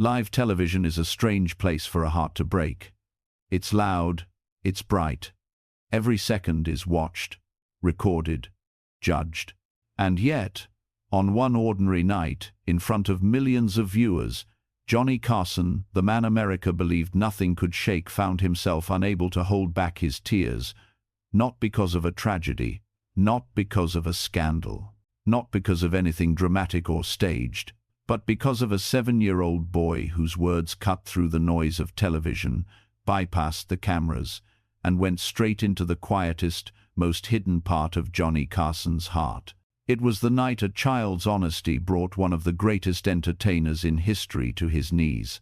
Live television is a strange place for a heart to break. It's loud, it's bright. Every second is watched, recorded, judged. And yet, on one ordinary night, in front of millions of viewers, Johnny Carson, the man America believed nothing could shake, found himself unable to hold back his tears, not because of a tragedy, not because of a scandal, not because of anything dramatic or staged, but because of a 7-year-old boy whose words cut through the noise of television, bypassed the cameras, and went straight into the quietest, most hidden part of Johnny Carson's heart. It was the night a child's honesty brought one of the greatest entertainers in history to his knees,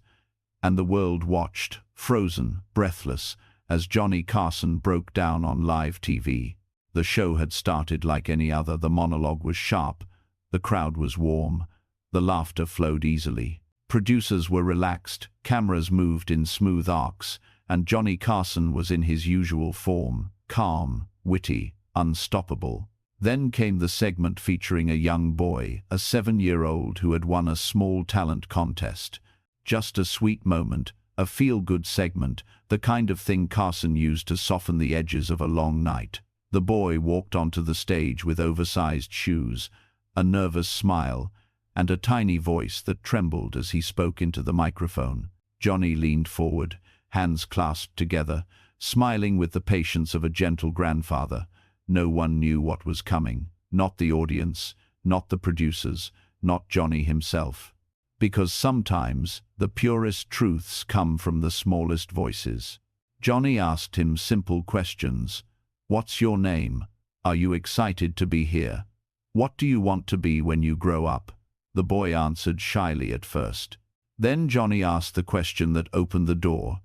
and the world watched, frozen, breathless, as Johnny Carson broke down on live TV. The show had started like any other. The monologue was sharp, the crowd was warm, the laughter flowed easily. Producers were relaxed, cameras moved in smooth arcs, and Johnny Carson was in his usual form, calm, witty, unstoppable. Then came the segment featuring a young boy, a 7-year-old who had won a small talent contest. Just a sweet moment, a feel-good segment, the kind of thing Carson used to soften the edges of a long night. The boy walked onto the stage with oversized shoes, a nervous smile, and a tiny voice that trembled as he spoke into the microphone. Johnny leaned forward, hands clasped together, smiling with the patience of a gentle grandfather. No one knew what was coming, not the audience, not the producers, not Johnny himself. Because sometimes the purest truths come from the smallest voices. Johnny asked him simple questions. What's your name? Are you excited to be here? What do you want to be when you grow up? The boy answered shyly at first. Then Johnny asked the question that opened the door.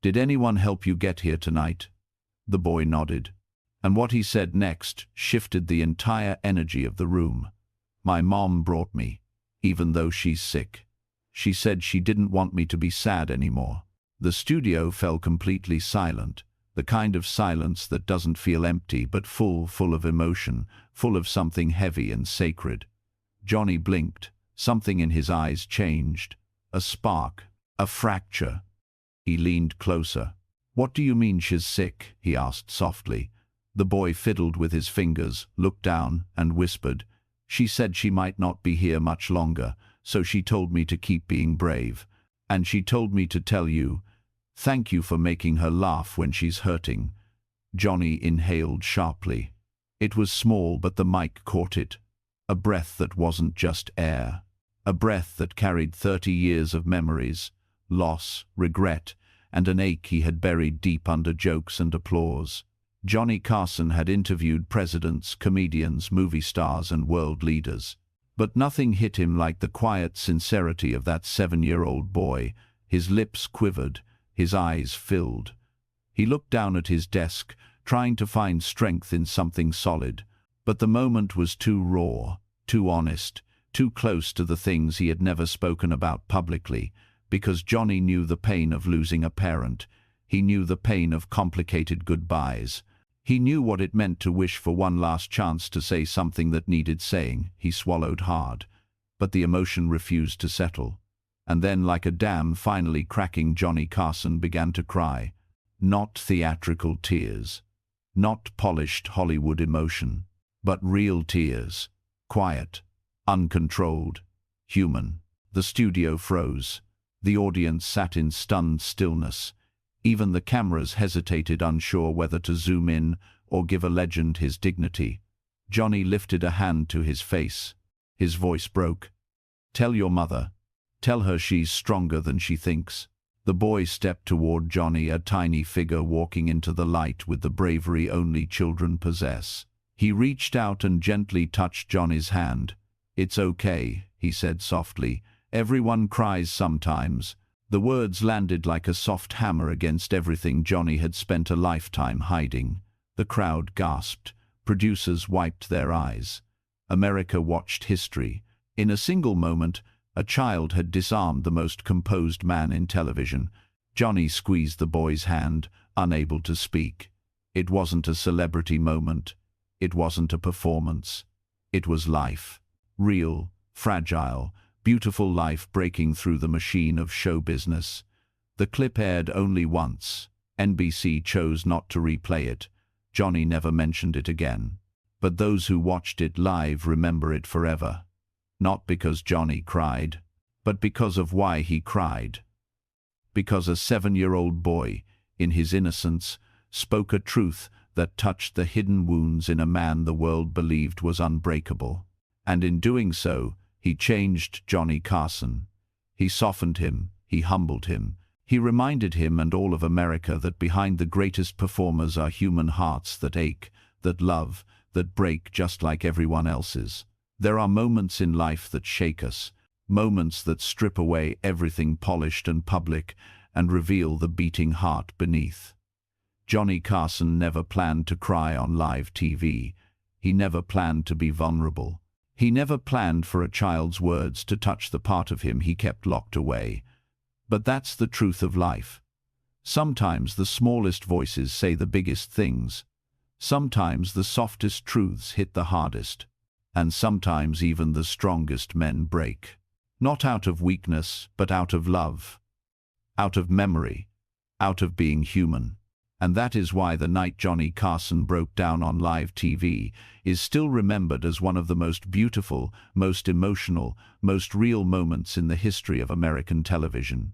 Did anyone help you get here tonight? The boy nodded. And what he said next shifted the entire energy of the room. My mom brought me, even though she's sick. She said she didn't want me to be sad anymore. The studio fell completely silent, the kind of silence that doesn't feel empty but full of emotion, full of something heavy and sacred. Johnny blinked. Something in his eyes changed. A spark, a fracture. He leaned closer. What do you mean she's sick? He asked softly. The boy fiddled with his fingers, looked down, and whispered, She said she might not be here much longer, so she told me to keep being brave. And she told me to tell you, thank you for making her laugh when she's hurting. Johnny inhaled sharply. It was small, but the mic caught it. A breath that wasn't just air. A breath that carried 30 years of memories, loss, regret, and an ache he had buried deep under jokes and applause. Johnny Carson had interviewed presidents, comedians, movie stars, and world leaders. But nothing hit him like the quiet sincerity of that 7-year-old boy. His lips quivered, his eyes filled. He looked down at his desk, trying to find strength in something solid. But the moment was too raw, too honest, too close to the things he had never spoken about publicly, because Johnny knew the pain of losing a parent. He knew the pain of complicated goodbyes. He knew what it meant to wish for one last chance to say something that needed saying. He swallowed hard, but the emotion refused to settle. And then, like a dam finally cracking, Johnny Carson began to cry. Not theatrical tears, not polished Hollywood emotion, but real tears, quiet, uncontrolled, human. The studio froze. The audience sat in stunned stillness. Even the cameras hesitated, unsure whether to zoom in or give a legend his dignity. Johnny lifted a hand to his face. His voice broke. Tell your mother. Tell her she's stronger than she thinks. The boy stepped toward Johnny, a tiny figure walking into the light with the bravery only children possess. He reached out and gently touched Johnny's hand. It's okay, he said softly. Everyone cries sometimes. The words landed like a soft hammer against everything Johnny had spent a lifetime hiding. The crowd gasped. Producers wiped their eyes. America watched history. In a single moment, a child had disarmed the most composed man in television. Johnny squeezed the boy's hand, unable to speak. It wasn't a celebrity moment. It wasn't a performance. It was life. Real, fragile, beautiful life breaking through the machine of show business. The clip aired only once. NBC chose not to replay it. Johnny never mentioned it again. But those who watched it live remember it forever. Not because Johnny cried, but because of why he cried. Because a 7-year-old boy, in his innocence, spoke a truth that touched the hidden wounds in a man the world believed was unbreakable. And in doing so, he changed Johnny Carson. He softened him, he humbled him. He reminded him and all of America that behind the greatest performers are human hearts that ache, that love, that break just like everyone else's. There are moments in life that shake us, moments that strip away everything polished and public and reveal the beating heart beneath. Johnny Carson never planned to cry on live TV. He never planned to be vulnerable. He never planned for a child's words to touch the part of him he kept locked away. But that's the truth of life. Sometimes the smallest voices say the biggest things. Sometimes the softest truths hit the hardest. And sometimes even the strongest men break. Not out of weakness, but out of love. Out of memory. Out of being human. And that is why the night Johnny Carson broke down on live TV is still remembered as one of the most beautiful, most emotional, most real moments in the history of American television.